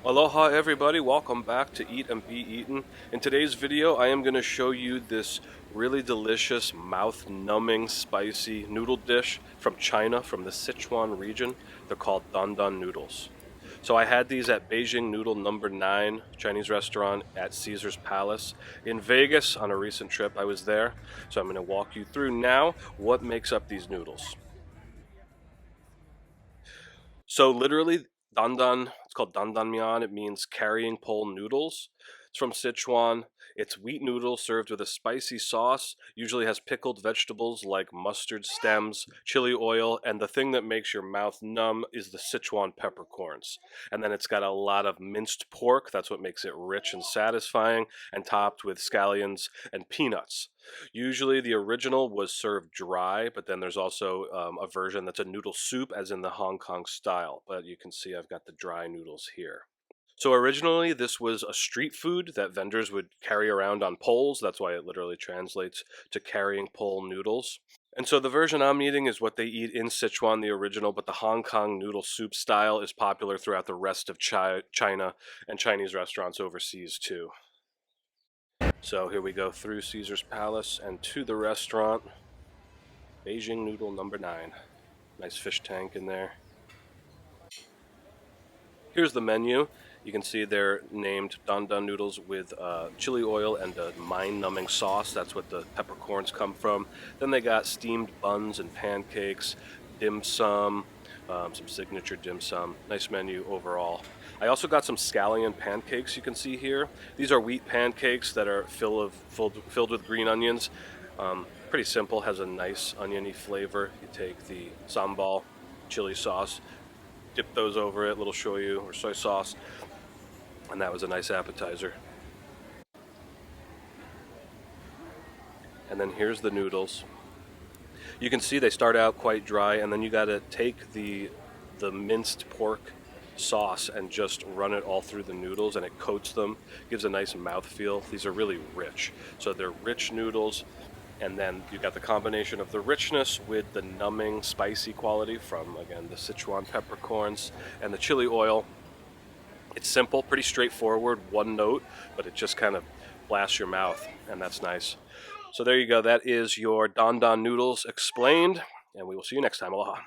Aloha everybody, welcome back to Eat and Be Eaten. In today's video I am going to show you this really delicious, mouth-numbing, spicy noodle dish from China, from the Sichuan region. They're called Dan Dan Noodles. So I had these at Beijing Noodle number 9 Chinese restaurant at Caesar's Palace in Vegas on a recent trip. I was there. So I'm going to walk you through now what makes up these noodles. So literally, dandan, it's called dandanmian. It means carrying pole noodles. It's from Sichuan. It's wheat noodles served with a spicy sauce. Usually has pickled vegetables like mustard stems, chili oil, and the thing that makes your mouth numb is the Sichuan peppercorns. And then it's got a lot of minced pork. That's what makes it rich and satisfying, and topped with scallions and peanuts. Usually the original was served dry, but then there's also a version that's a noodle soup, as in the Hong Kong style. But you can see I've got the dry noodles here. So originally this was a street food that vendors would carry around on poles. That's why it literally translates to carrying pole noodles. And so the version I'm eating is what they eat in Sichuan, the original, but the Hong Kong noodle soup style is popular throughout the rest of China and Chinese restaurants overseas too. So here we go through Caesar's Palace and to the restaurant. Beijing Noodle number 9. Nice fish tank in there. Here's the menu. You can see they're named Dan Dan Noodles with chili oil and a mind-numbing sauce. That's what the peppercorns come from. Then they got steamed buns and pancakes, dim sum, some signature dim sum. Nice menu overall. I also got some scallion pancakes you can see here. These are wheat pancakes that are filled with green onions. Pretty simple, has a nice oniony flavor. You take the sambal chili sauce, dip those over it, a little shoyu or soy sauce, and that was a nice appetizer. And then here's the noodles. You can see they start out quite dry, and then you got to take the minced pork sauce and just run it all through the noodles, and it coats them, gives a nice mouthfeel. These are really rich, so they're rich noodles, and then you got the combination of the richness with the numbing spicy quality from, again, the Sichuan peppercorns and the chili oil. It's simple, pretty straightforward, one note, but it just kind of blasts your mouth, and that's nice. So there you go, that is your Dan Dan Noodles explained, and we will see you next time. Aloha.